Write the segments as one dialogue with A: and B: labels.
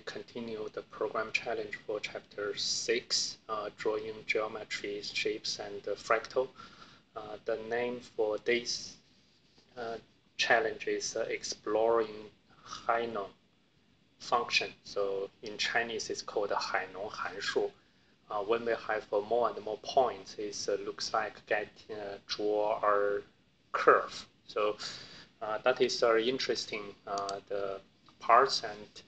A: continue the program challenge for chapter 6, drawing geometry, shapes, and fractal. The name for this challenge is exploring Henon function. So in Chinese, it's called Henon 函数. When we have more and more points, it looks like getting draw a curve. So that is very interesting the parts, and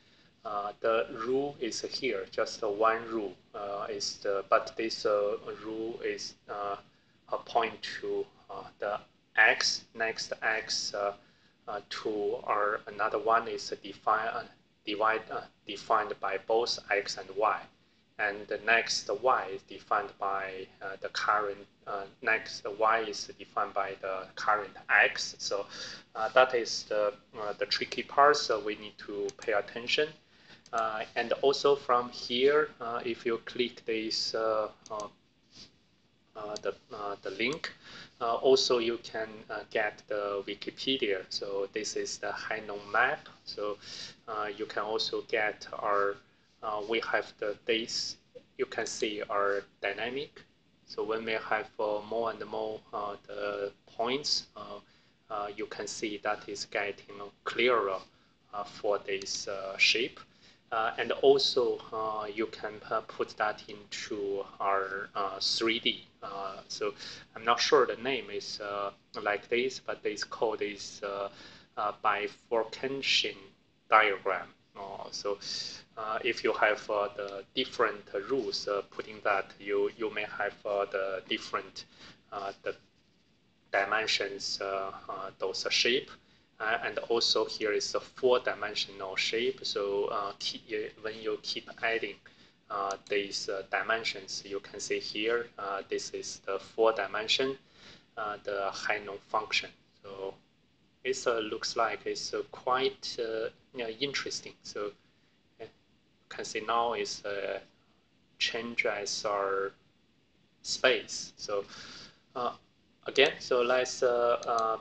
A: the rule is here. Just one rule but this rule is a point to the x. Next x to or another one is defined by both x and y. And the next y is defined by the current, next y is defined by the current x. So that is the tricky part, so we need to pay attention. And also from here, if you click this the link, also you can get the Wikipedia. So this is the Henon map. So you can also get our we have the days, you can see our dynamic. So when we have more and more the points, you can see that is getting clearer for this shape. And also you can put that into our 3D. So I'm not sure the name is like this, but this code is bifurcation diagram. So if you have the different rules putting that, you may have the different the dimensions those shape. And also here is a 4-dimensional shape. So when you keep adding these dimensions, you can see here this is the 4-dimension, the Henon function. So it looks like it's quite interesting. So you can see now it's change as our space. So again, so let's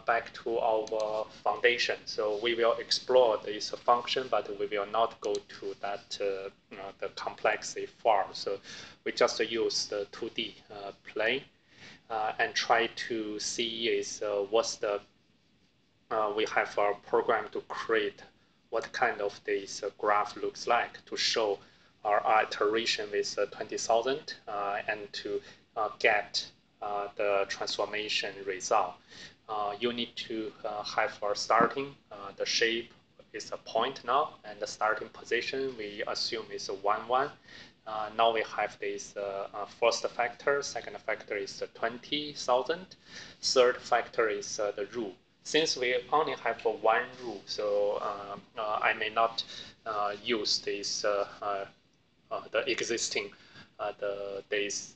A: back to our foundation. So we will explore this function, but we will not go to that the complexity far. So we just use the 2D plane and try to see is what's the we have our program to create what kind of this graph looks like to show our iteration with 20,000 and to get the transformation result. You need to have our starting, the shape is a point now, and the starting position we assume is 1, 1. Now we have this first factor, second factor is 20,000, third factor is the rule. Since we only have one rule, so I may not use this the existing this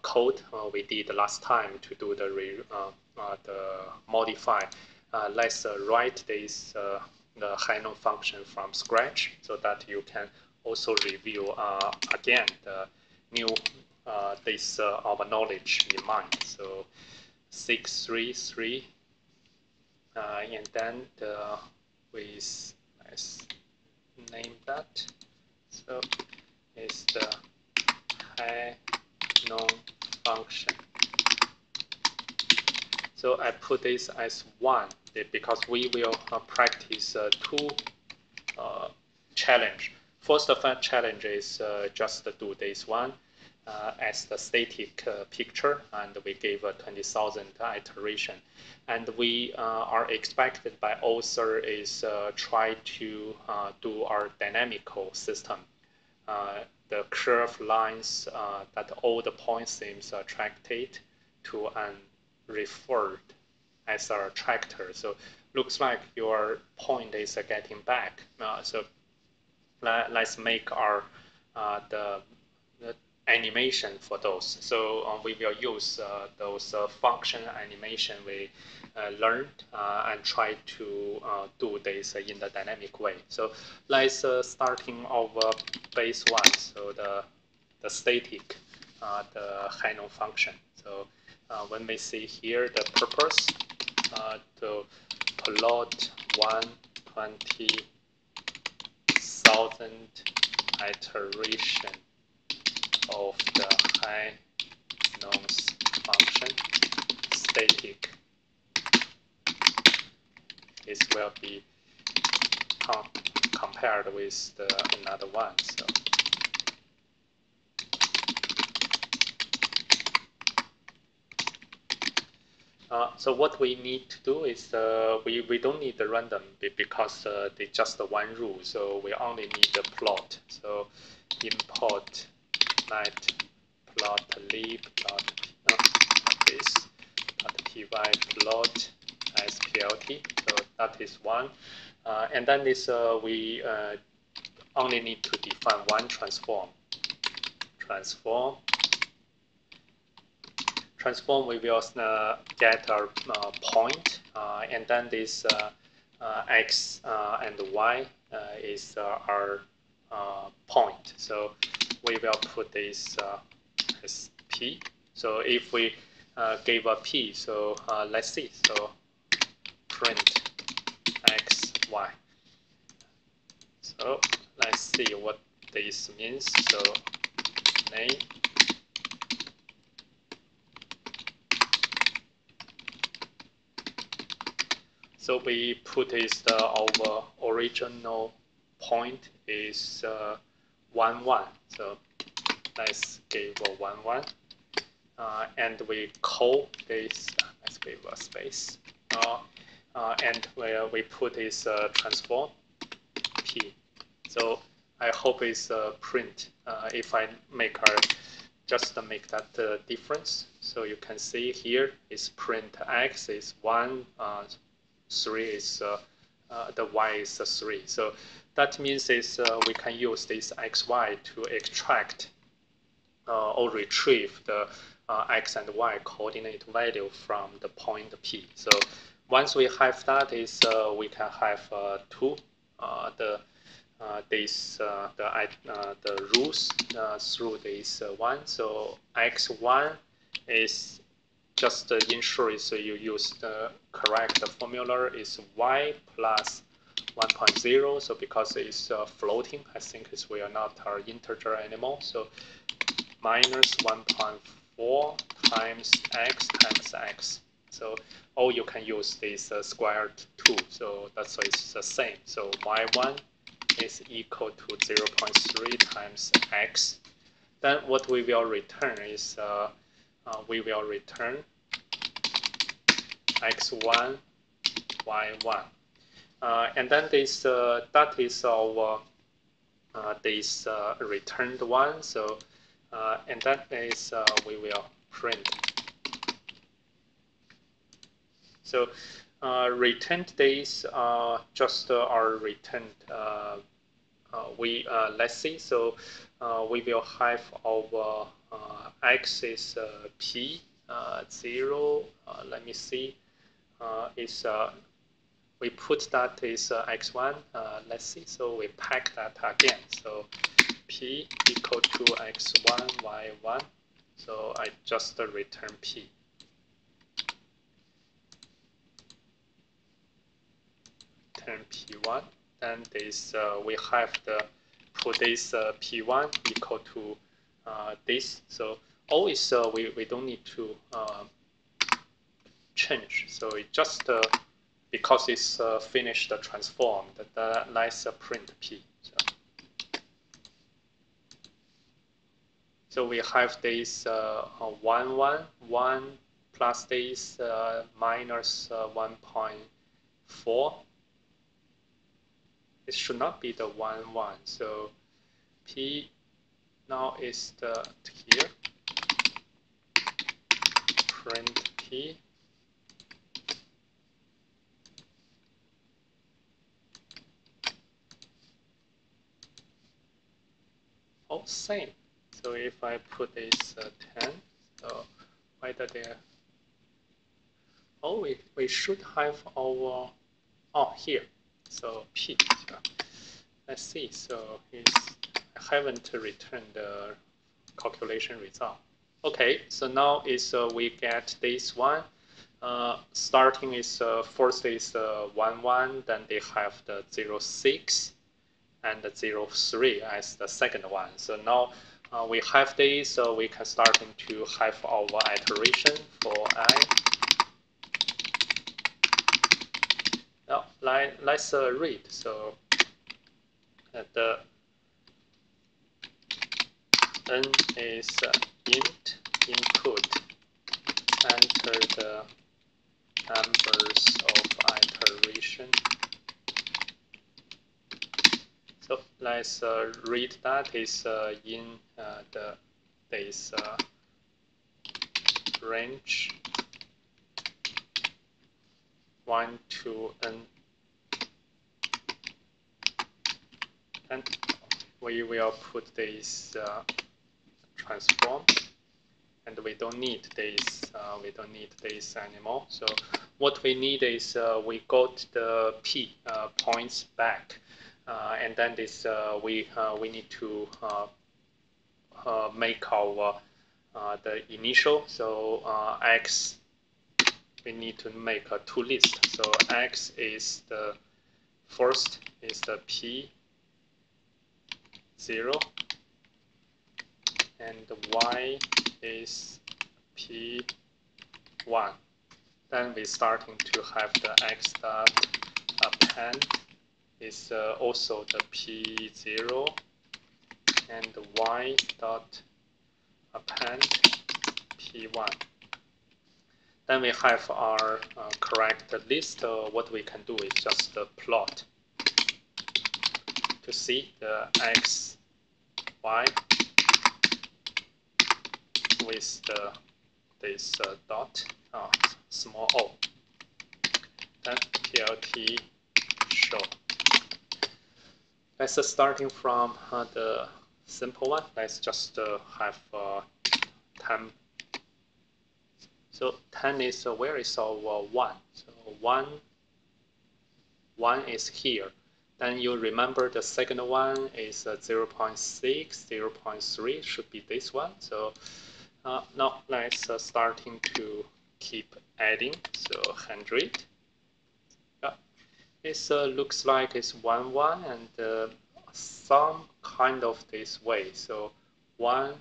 A: code we did last time to do the modify. Let's write this the Henon function from scratch so that you can also review again the new this our knowledge in mind. So 633. And then let's name that. So it's the Henon function. So I put this as 1 because we will practice 2 challenge. First challenge is just to do this one as the static picture, and we gave a 20,000 iteration. And we are expected by author is try to do our dynamical system. The curved lines that all the point seems attracted to and referred as our attractor. So looks like your point is getting back. So let's make our the animation for those. So we will use those function animation we learned and try to do this in the dynamic way. So let's starting our base 1. So the static, the Henon function. So when we see here the purpose to plot 120,000 1000 iteration of the Henon's function static. This will be compared with another one. So what we need to do is we don't need the random because they just one rule. So we only need the plot. So import matplotlib this py plot splt. So that is one. And then this we only need to define one transform. Transform we will get a point, and then this x and y is our point. So we will put this as p. So if we give a p, so let's see. So print x, y. So let's see what this means. So name. So we put is our original point is 1, 1. So let's give a 1, 1. And we call this, let's give a space. And where we put is transform p. So I hope it's print. If I make just make that difference. So you can see here is print x is 1. 3 is the y is 3. So that means is we can use this xy to extract or retrieve the x and y coordinate value from the point P. So once we have that, is we can have two the rules through this one. So x1 is just ensure so you use the correct formula is y plus 1.0. So because it's floating, I think we are not our integer anymore. So minus 1.4 times x. So or you can use this squared 2. So that's why it's the same. So y1 is equal to 0.3 times x. Then what we will return is we will return x1, y1, and then this that is our this returned one. So and that is we will print. So returned days just are returned. Let's see. So we will have our x is p 0. Let me see. Is we put that is x1. Let's see. So we pack that again. So p equal to x1 y1. So I just return p. Return p1. Then this we have the put this p1 equal to this. So always we don't need to change. So it just because it's finished the transform, that let's print p. So we have this 1, 1, 1 plus this minus 1.4. It should not be the 1, 1. So p now is the here. Print p. Oh, same. So if I put this 10, so why did there? Oh, we should have our here. So p. So let's see. So I haven't returned the calculation result. Okay. So now is we get this one. Starting is first is 1, 1. Then they have the 0, 6. and 0, 3 as the second one. So now we have this, so we can start to have our iteration for I. Now let's read. So the n is int input, enter the numbers of iteration. So let's read that is in this range 1 to n, and we will put this transform, and we don't need this. We don't need this anymore. So what we need is we got the p points back, and then this we need to make our the initial. So x, we need to make a two list. So x is the first is the p0, and y is p1. Then we're starting to have the x dot append is also the p0, and the y dot append p1. Then we have our correct list. What we can do is just plot to see the x, y with this dot, small o. Then plt show. Let's starting from the simple one. Let's just have 10. So 10 is where is our 1? So 1 is here. Then you remember the second one is 0 0.6, 0 0.3 should be this one. So now let's starting to keep adding. So 100. It looks like it's 1, 1, and some kind of this way. So 1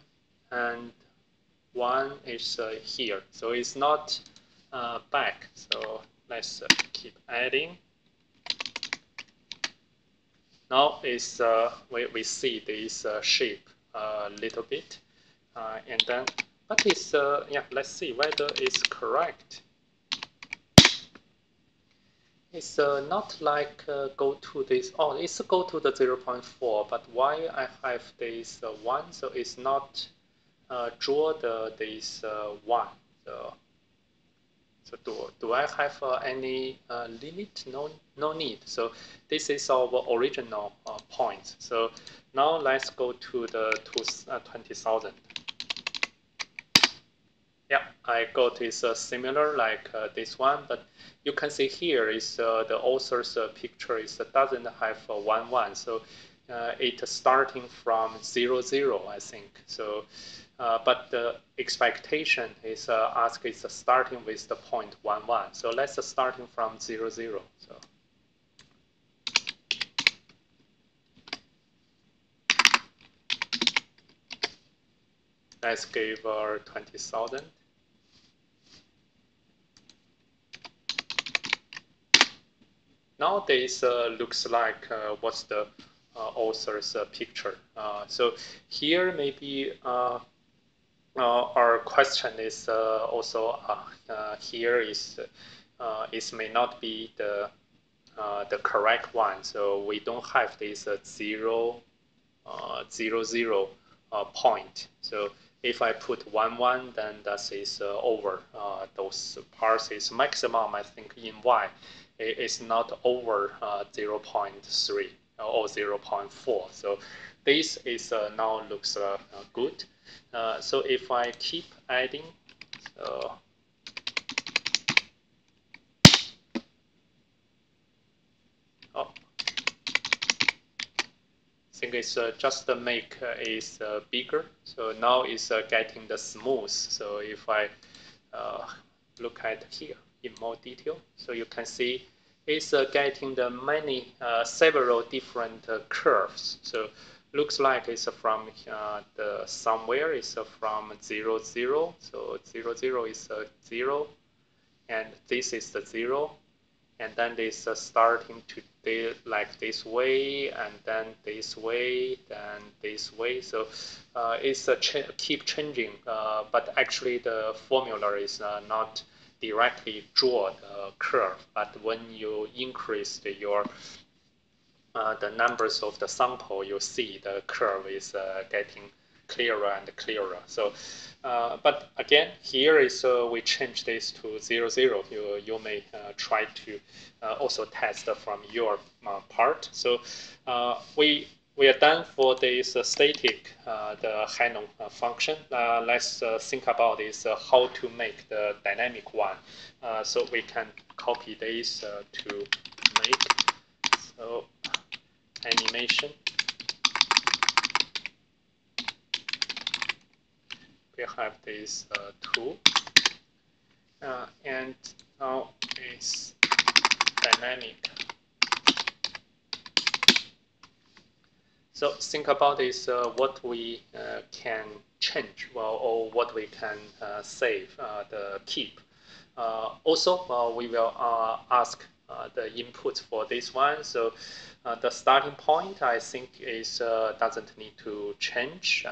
A: and 1 is here. So it's not back. So let's keep adding. Now is we see this shape a little bit, and then but it's yeah. Let's see whether it's correct. It's not like go to this. Oh, it's go to the 0.4. But why I have this 1? So it's not draw this 1. So do I have any limit? No need. So this is our original point. So now let's go to the 20,000. Yeah, I got is similar like this one, but you can see here is the author's picture is doesn't have 1, 1. So it's starting from 0, 0, I think. So but the expectation is asked is starting with the point 1, 1. So let's starting from 0, 0. So let's give 20,000. Now this looks like what's the author's picture. So here maybe our question is also here is may not be the correct one. So we don't have this 0, 0, 0 point. So if I put 1, 1, then that is over. Those parts is maximum, I think, in y. It's not over 0.3 or 0.4. So this is now looks good. So if I keep adding, I think it's just the make is bigger. So now it's getting the smooth. So if I look at here in more detail, so you can see is getting the several different curves. So looks like it's from the somewhere is from 0, 0. So 0, 0 is 0, and this is the 0, and then this starting to like this way, and then this way, then this way. So it's keep changing, but actually the formula is not directly draw the curve, but when you increase your the numbers of the sample, you see the curve is getting clearer and clearer. So, but again, here is we change this to 0, 0. You may try to also test from your part. So we are done for this static, the Henon function. Let's think about this, how to make the dynamic one. So we can copy this to make. So animation. We have this tool, and now it's dynamic. So think about this, what we can change, well, or what we can save, the keep. Also, we will ask the input for this one. So the starting point, I think, is doesn't need to change.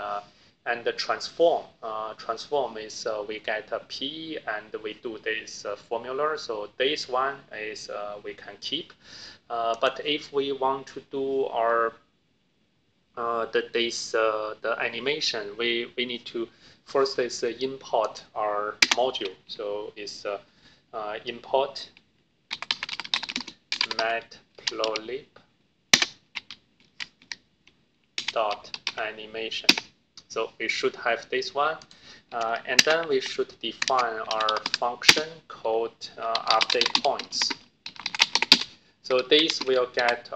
A: And the transform is we get a p, and we do this formula. So this one is we can keep. But if we want to do our the animation, we need to first is import our module. So it's import matplotlib dot animation. So we should have this one, and then we should define our function called update points. So this will get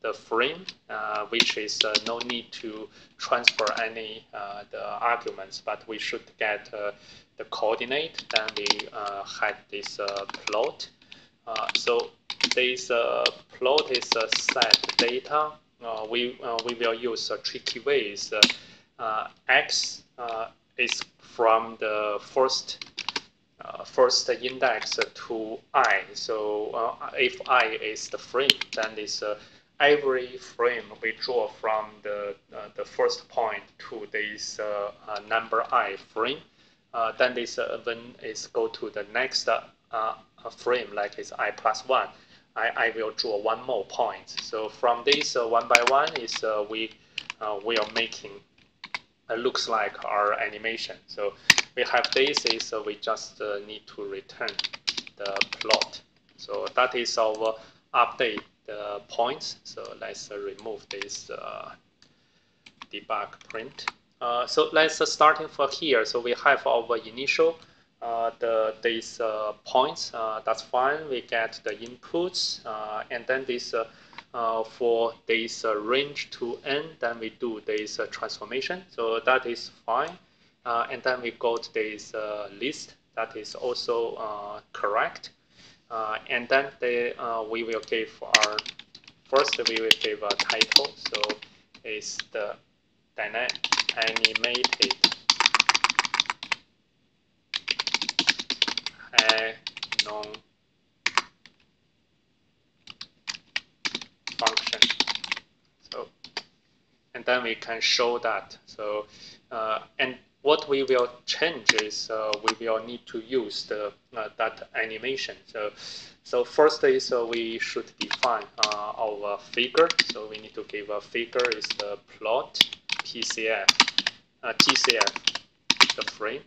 A: the frame, which is no need to transfer any the arguments, but we should get the coordinate. Then we had this plot. So this plot is set data. We will use tricky ways. X is from the first index to I. So if I is the frame, then this every frame we draw from the first point to this number I frame. Then this when is go to the next frame, like it's I plus 1. I will draw one more point. So from this one by one is we are making looks like our animation. So we have this is we just need to return the plot. So that is our update points. So let's remove this debug print. So let's starting from here. So we have our initial these points. That's fine. We get the inputs, and then this for this range to n, then we do this transformation. So that is fine. And then we got this list. That is also correct. And then we will give our first we will give a title. So it's the animated Henon function. So, and then we can show that. So, and what we will change is we will need to use the that animation. So first is we should define our figure. So we need to give a figure is the plot TCF, the frame.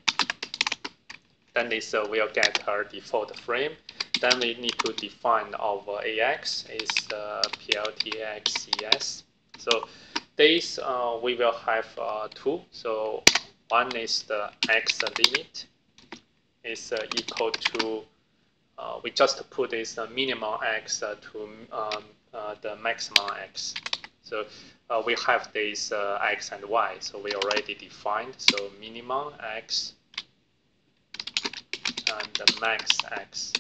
A: Then this will get our default frame. Then we need to define our AX is PLTX CS. So this we will have two. So one is the X limit is equal to we just put this minimum X to the maximum X. So we have this X and Y. So we already defined. So minimum X and the max X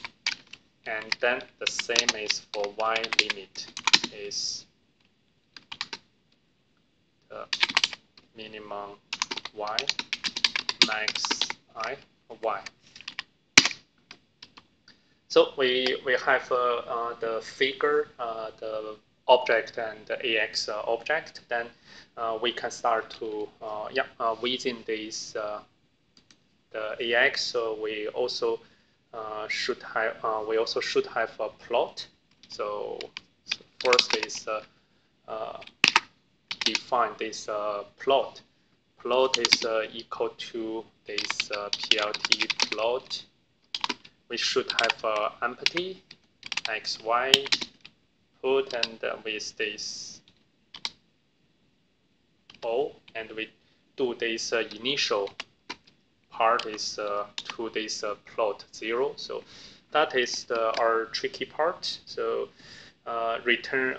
A: and then the same is for y limit is the minimum y max I of y. So we have the figure, the object, and the AX object. Then we can start to within this the AX. So we also should have a plot. So first is define this plot. Plot is equal to this PLT plot. We should have empty XY put, and with this O, and we do this initial part is to this plot 0. So that is our tricky part. So return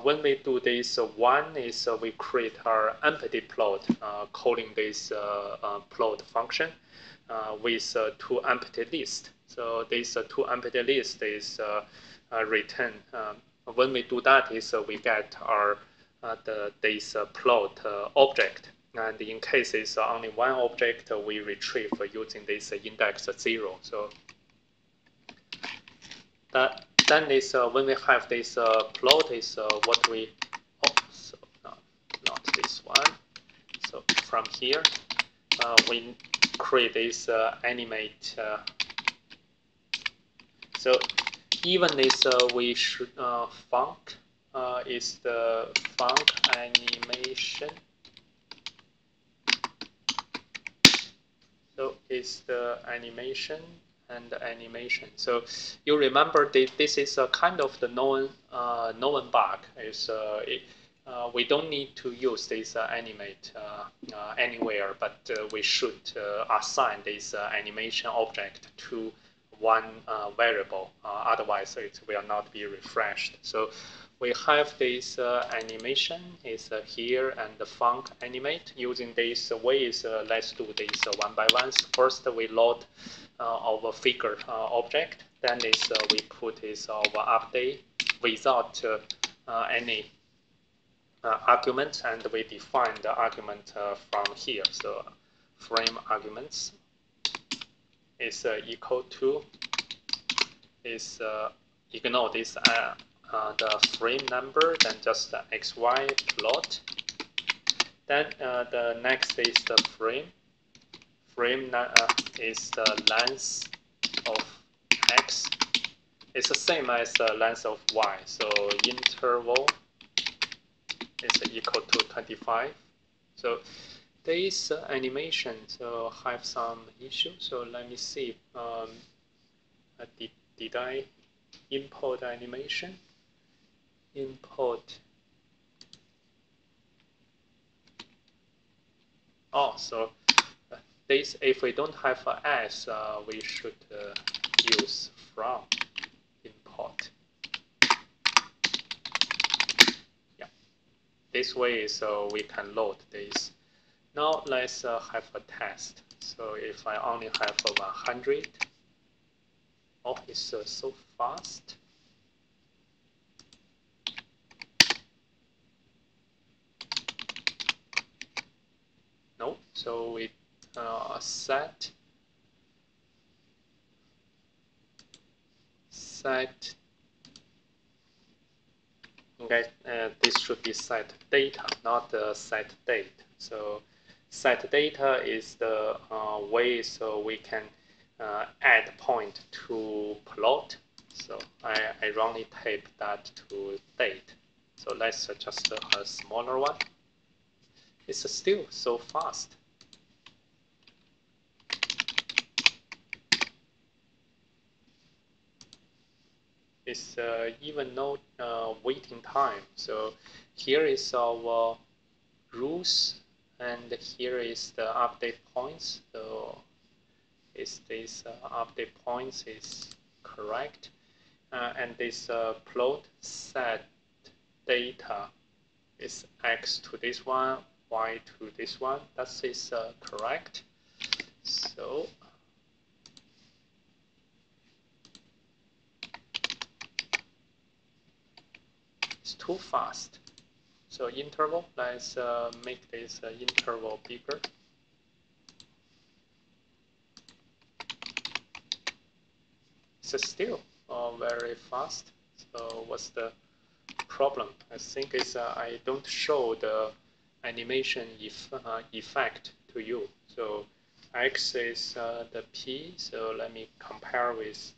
A: when we do this 1 is we create our empty plot calling this plot function with two empty list. So this two empty list is return. When we do that is we get our this plot object. And in case it's only one object, we retrieve using this index 0. So that then is when we have this plot is what we so not this one. So from here we create this animate. So even this we should func is the func animation. So it's the animation and the animation. So you remember this is a kind of the known bug. Is we don't need to use this animate anywhere, but we should assign this animation object to one variable. Otherwise, it will not be refreshed. So we have this animation is here, and the func animate. Using this way is let's do this one by one. First we load our figure object. Then is we put is our update without any argument, and we define the argument from here. So frame arguments is equal to is ignore this the frame number, then just the XY plot. Then the next is the frame. Frame is the length of X. It's the same as the length of Y. So interval is equal to 25. So this animation have some issue. So let me see. Did I import animation? Import. Oh, so this if we don't have an S, we should use from import. Yeah, this way so we can load this. Now let's have a test. So if I only have 100, oh, it's so fast. No, so we set okay, this should be set data, not set date. So set data is the way so we can add point to plot. So I wrongly typed that to date. So let's just a smaller one. It's still so fast. It's even no waiting time. So here is our rules, and here is the update points. So is this update points is correct, and this plot set data is X to this one, Y to this one. That is correct. So too fast. So interval, let's make this interval bigger. It's still very fast. So what's the problem? I think is I don't show the animation effect to you. So X is the P. So let me compare with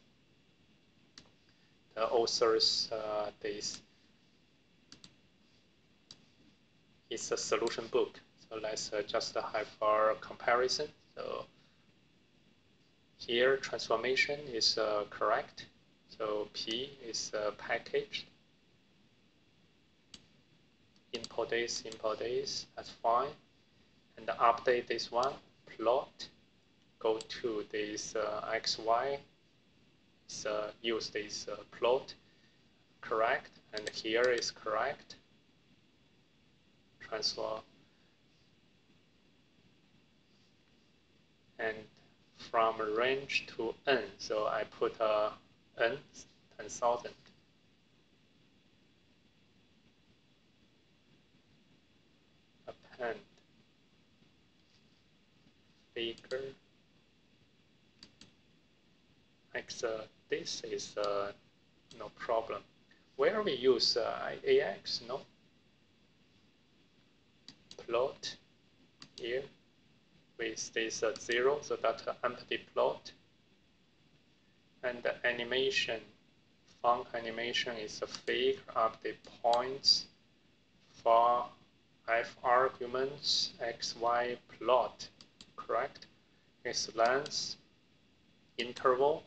A: the author's this. It's a solution book. So let's just have our comparison. So here transformation is correct. So P is packaged. Import this, that's fine. And update this one, plot. Go to this XY. Use this plot. Correct. And here is correct. Transfer. And from range to n, so I put n 10,000. Append figure. This is no problem. Where we use AX, no? Plot here with this 0, so that's an empty plot. And the animation, font animation is a figure of the points for f arguments xy plot, correct? Its length, interval.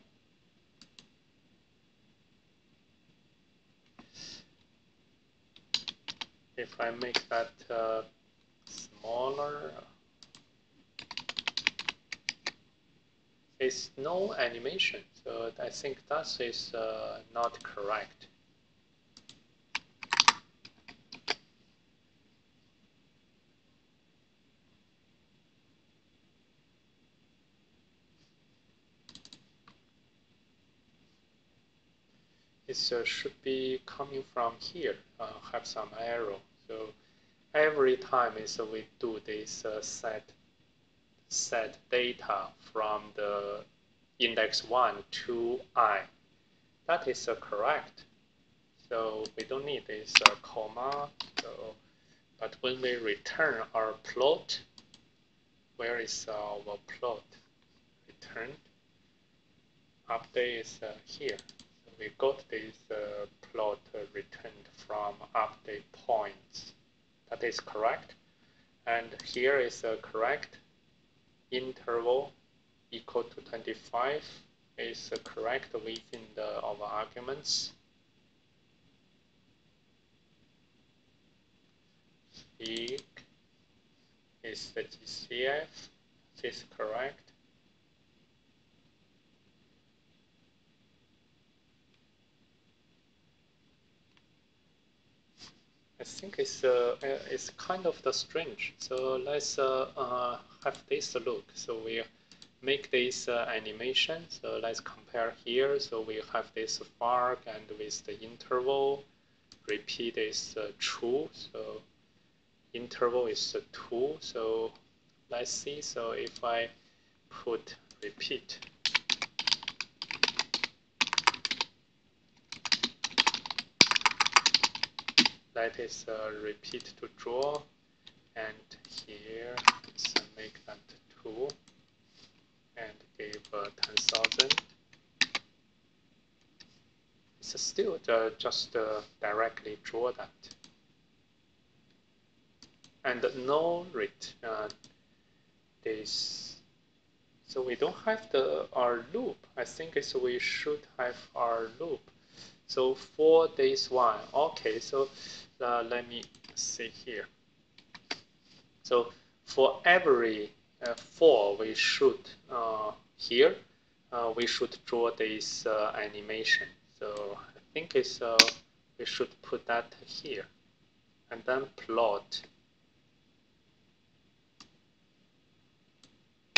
A: If I make that smaller, it's no animation, so I think that is not correct. It should be coming from here, have some arrow. So every time we do this set data from the index 1 to I. That is correct. So we don't need this comma. So, but when we return our plot, where is our plot? Return. Update is here. So we got this plot returned from update points. That is correct. And here is correct. Interval equal to 25 is correct within our arguments. Fig is the GCF. This is correct. I think it's kind of the strange. So let's have this look. So we make this animation. So let's compare here. So we have this arc and with the interval. Repeat is true. So interval is 2. So let's see. So if I put repeat. That is repeat to draw, and here let's make that 2 and give 10,000. It's still just directly draw that, and no rate this. So we don't have our loop. I think we should have our loop. So for this one, okay. So let me see here. So for every 4, we should here we should draw this animation. So I think we should put that here, and then plot.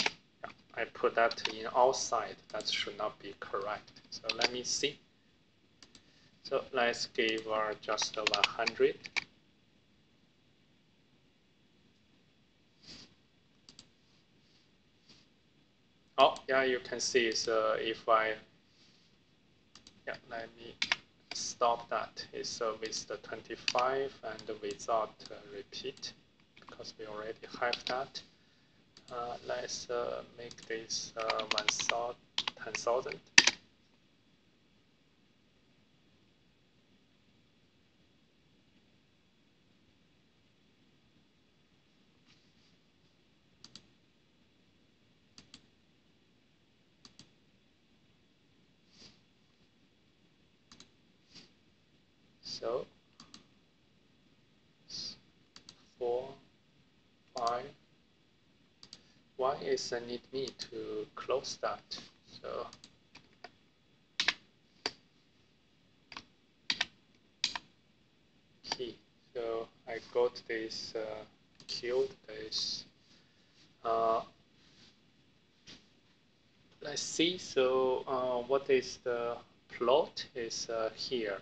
A: Yeah, I put that in outside. That should not be correct. So let me see. So let's give just 100. Oh, yeah, you can see. So if I, yeah, let me stop that. It's with the 25 and without repeat, because we already have that. Let's make this 10,000. So 4, 5. Why is it need me to close that? So key. So I got this killed this. Let's see. So what is the plot is here.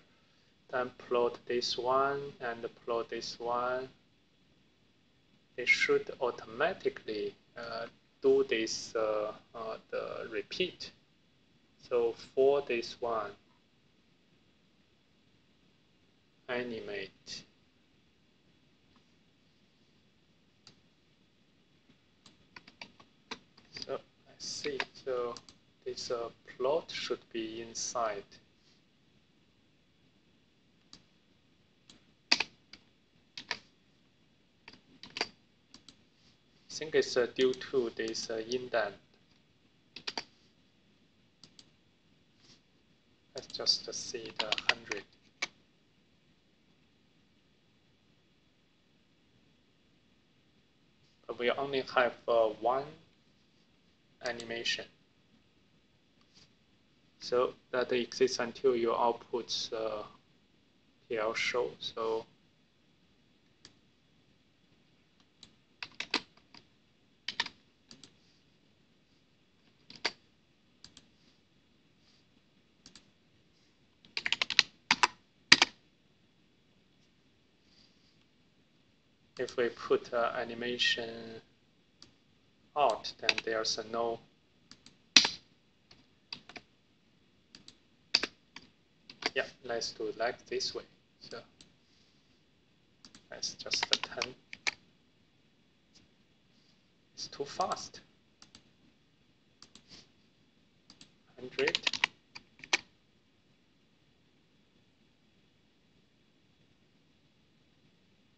A: Then plot this one and plot this one. They should automatically do this the repeat. So for this one, animate. So let's see. So this plot should be inside. I think it's due to this indent. Let's just see the 100. But we only have one animation. So that exists until your outputs PL show. So if we put animation out, then there's no. Yeah, let's do it like this way. So that's just a 10. It's too fast. 100.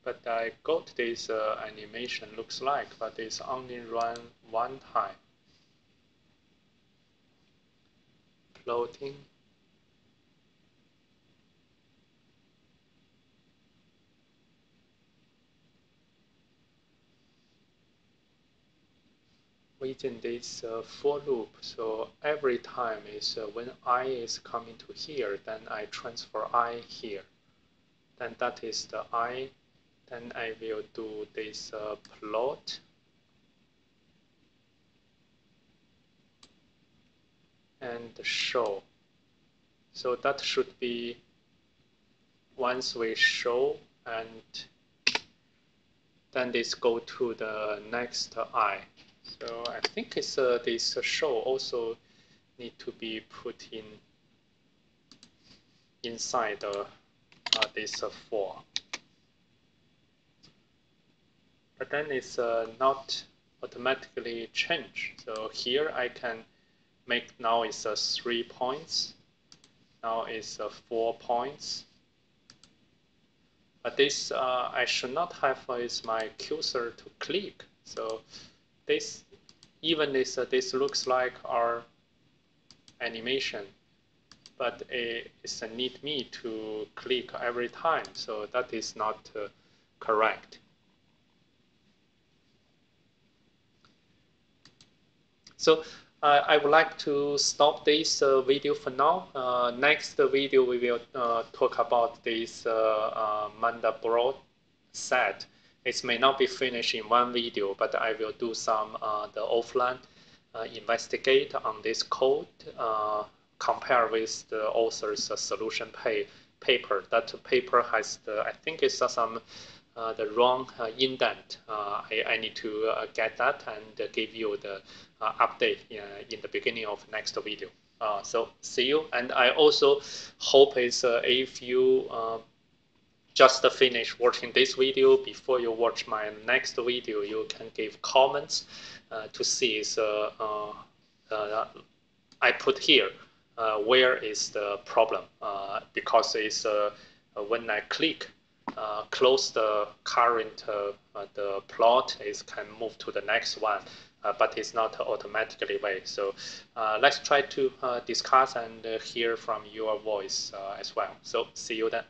A: But I got this animation looks like, but it's only run one time. Floating. Within this for loop, so every time is when I is coming to here, then I transfer I here. Then that is the I. Then I will do this plot. And show. So that should be once we show, and then this go to the next I. So I think it's this show also need to be put in inside this for. But then it's not automatically change. So here I can make now it's 3 points. Now it's 4 points. But this I should not have is my cursor to click. So this even this looks like our animation, but it's need me to click every time. So that is not correct. So I would like to stop this video for now. Next video we will talk about this Mandelbrot set. It may not be finished in one video, but I will do some the offline investigate on this code, compare with the author's solution page paper. That paper has I think it's some the wrong indent. I need to get that and give you the update in the beginning of next video. So see you. And I also hope is if you just finish watching this video, before you watch my next video, you can give comments to see I put here where is the problem, because it's when I click close the current the plot, it can move to the next one, but it's not automatically way. So let's try to discuss and hear from your voice as well. So see you then.